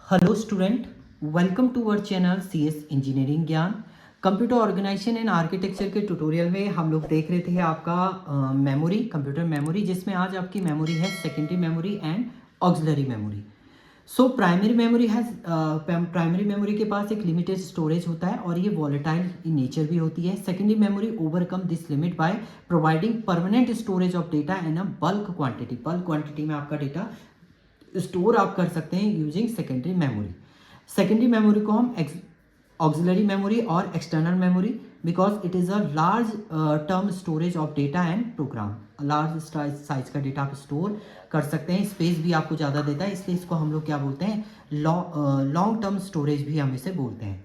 Hello student, welcome to our channel C S engineering Gyan. Computer organization and architecture के tutorial में हम लोग देख रहे थे आपका मेमोरी, कंप्यूटर मेमोरी, जिसमें आज आपकी मेमोरी है secondary memory and auxiliary memory. So primary memory के पास एक लिमिटेड स्टोरेज होता है और ये वॉलेटाइल इन नेचर भी होती है। Secondary memory overcome this limit by providing permanent storage of data in a bulk quantity में आपका डेटा स्टोर आप कर सकते हैं using secondary memory. Secondary memory को हम ऑक्सिलरी मेमोरी और external memory, because it is a large term storage of data and program. Large size का डेटा आप स्टोर कर सकते हैं, स्पेस भी आपको ज़्यादा देता है, इसलिए इसको हम लोग क्या बोलते हैं, लॉन्ग टर्म स्टोरेज भी हम इसे बोलते हैं।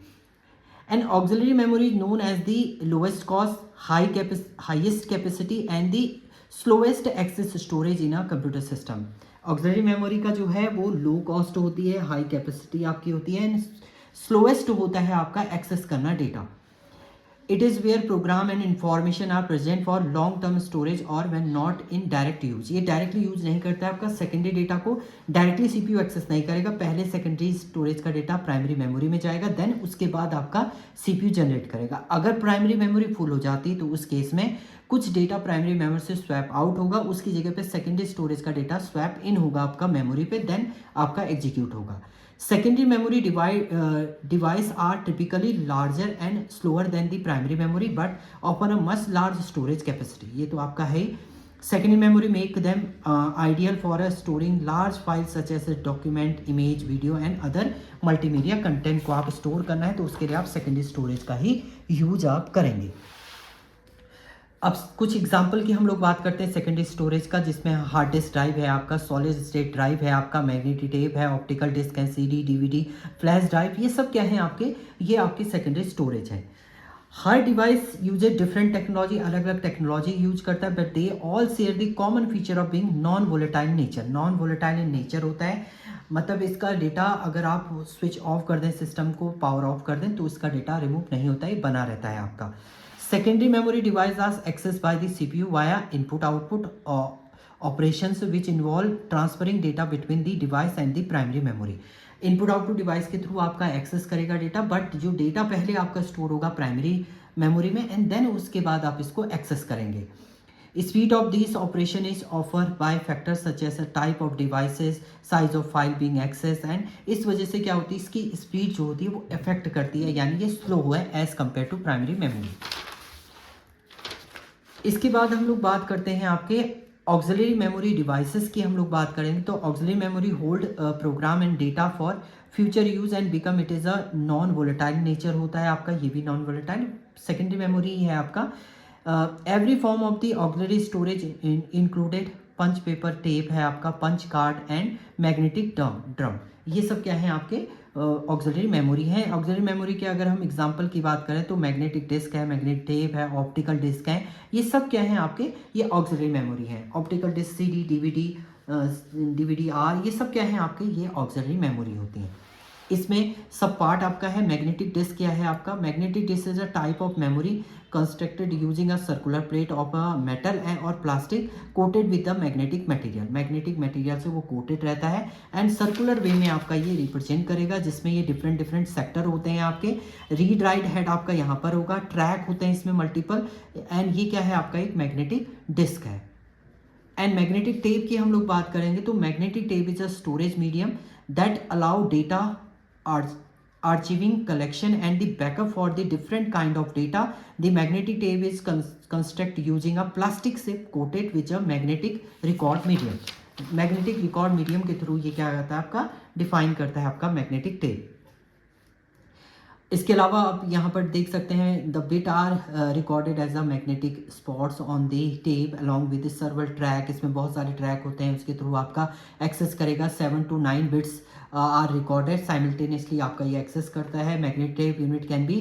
And auxiliary memory is known as the lowest cost, highest capacity and the slowest access storage in a computer system. Auxiliary memory का जो है वो लो कॉस्ट होती है, हाई कैपेसिटी आपकी होती है, एंड स्लोएस्ट होता है आपका एक्सेस करना data. It is where program and information are present for long term storage और when not in direct use. ये डायरेक्टली यूज नहीं करता है, आपका सेकेंडरी डेटा को डायरेक्टली सीपीयू एक्सेस नहीं करेगा। पहले सेकेंडरी स्टोरेज का डेटा प्राइमरी मेमोरी में जाएगा, देन उसके बाद आपका सीपीयू जनरेट करेगा। अगर प्राइमरी मेमोरी फुल हो जाती तो उस केस में कुछ डेटा प्राइमरी मेमोरी से स्वैप आउट होगा, उसकी जगह पे सेकेंडरी स्टोरेज का डेटा स्वैप इन होगा आपका मेमोरी पे, देन आपका एग्जीक्यूट होगा। Secondary memory device are typically larger and slower than the primary memory but often a much large storage capacity. ये तो आपका है। Secondary memory make them ideal for storing large files such as a document, image, video and other multimedia content को आप store करना है तो उसके लिए आप secondary storage का ही यूज आप करेंगे। अब कुछ एग्जाम्पल की हम लोग बात करते हैं सेकेंडरी स्टोरेज का, जिसमें हार्ड डिस्क ड्राइव है आपका, सॉलिड स्टेट ड्राइव है आपका, मैग्नेटिक टेप है, ऑप्टिकल डिस्क है, सीडी, डीवीडी, फ्लैश ड्राइव, ये सब क्या है आपके, ये आपकी सेकेंडरी स्टोरेज है। हर device use a different technology, अलग अलग टेक्नोलॉजी यूज करता है, but they all share the common feature of being non volatile nature. Non volatile in nature होता है, मतलब इसका डेटा अगर आप स्विच ऑफ कर दें, सिस्टम को पावर ऑफ कर दें तो इसका डेटा रिमूव नहीं होता है, बना रहता है आपका। Secondary memory device are accessed by the CPU via input-output operations which involve transferring data between the device and the primary memory. Input output device के थ्रू आपका एक्सेस करेगा डेटा, बट जो डेटा पहले आपका स्टोर होगा primary memory में and then उसके बाद आप इसको एक्सेस करेंगे। Speed of these operation is offered by factors such as a type of devices, size of file being accessed and इस वजह से क्या होती है, इसकी स्पीड जो होती है वो अफेक्ट करती है, यानी ये स्लो है as compare to primary memory. इसके बाद हम लोग बात करते हैं आपके ऑक्सिलरी मेमोरी डिवाइसेस की हम लोग बात करेंगे। तो auxiliary memory hold program and data for future use and become it is a non volatile nature होता है आपका, ये भी नॉन वोलेटाइल सेकेंडरी मेमोरी है आपका। Every form of the auxiliary storage included punch paper tape है आपका, punch card and magnetic drum, ये सब क्या है आपके ऑक्सिलरी मेमोरी है। ऑक्सिलरी मेमोरी के अगर हम एग्जांपल की बात करें तो मैग्नेटिक डिस्क है, मैग्नेटिक टेप है, ऑप्टिकल डिस्क है, ये सब क्या है आपके, ये ऑक्सिलरी मेमोरी है। Optical disk, CD, DVD R, ये सब क्या है आपके, ये ऑक्सिलरी मेमोरी होती हैं। इसमें सब पार्ट आपका है। मैग्नेटिक डिस्क क्या है आपका, magnetic disk is a type of memory constructed using a circular plate of a metal और plastic coated with the magnetic material. Magnetic material से वो कोटेड रहता है एंड सर्कुलर वे में आपका ये रिप्रेजेंट करेगा, जिसमें ये डिफरेंट सेक्टर होते हैं आपके। रीड राइट हेड आपका यहाँ पर होगा, ट्रैक होते हैं इसमें मल्टीपल, एंड ये क्या है आपका, एक मैग्नेटिक डिस्क है। एंड मैग्नेटिक टेप की हम लोग बात करेंगे तो magnetic tape is a storage medium that allow data archiving, collection and the backup for the different kind of data. The magnetic tape is constructed using a plastic chip coated with a magnetic record medium. Magnetic record medium के through ये क्या करता है आपका, define करता है आपका magnetic tape. इसके अलावा आप यहाँ पर देख सकते हैं the bit are recorded as a magnetic spots on the tape along with several track. इसमें बहुत सारे ट्रैक होते हैं, उसके थ्रू आपका एक्सेस करेगा। 7 to 9 bits are recorded simultaneously, आपका ये एक्सेस करता है। Magnetic tape unit can be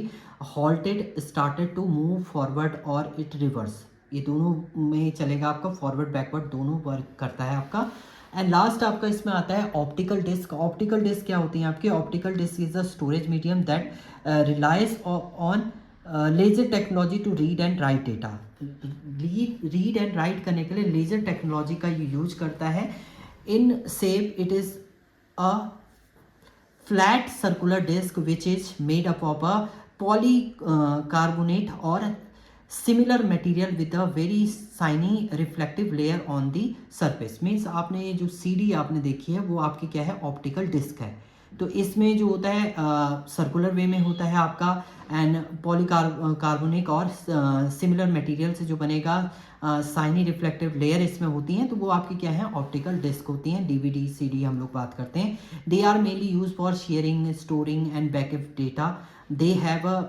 halted, started to move forward और इट रिवर्स, ये दोनों में चलेगा आपका, फॉरवर्ड बैकवर्ड दोनों वर्क करता है आपका। एंड लास्ट आपका इसमें आता है ऑप्टिकल डिस्क। ऑप्टिकल डिस्क क्या होती है आपकी, optical disc is a storage medium that relies on laser technology to read and write data. Read and write करने के लिए लेजर टेक्नोलॉजी का यूज करता है। In shape it is a flat circular disc which is made up of a polycarbonate और similar material with a very shiny reflective layer on the surface. Means आपने ये जो सीडी आपने देखी है वो आपकी क्या है, ऑप्टिकल डिस्क है। तो इसमें जो होता है सर्कुलर वे में होता है आपका, एंड पॉलीकार्बोनिक और सिमिलर मटेरियल से जो बनेगा शाइनी रिफ्लेक्टिव लेयर इसमें होती हैं, तो वो आपकी क्या है, ऑप्टिकल डिस्क होती हैं। डीवीडी सीडी हम लोग बात करते हैं। They are mainly use for sharing, storing and backup data. They have a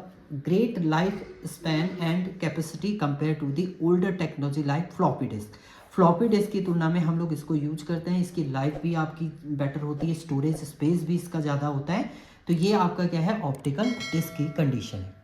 great life span and capacity compared to the older technology like floppy disk। Floppy disk की तुलना में हम लोग इसको यूज करते हैं, इसकी लाइफ भी आपकी बेटर होती है, स्टोरेज स्पेस भी इसका ज़्यादा होता है। तो ये आपका क्या है, ऑप्टिकल डिस्क की कंडीशन है।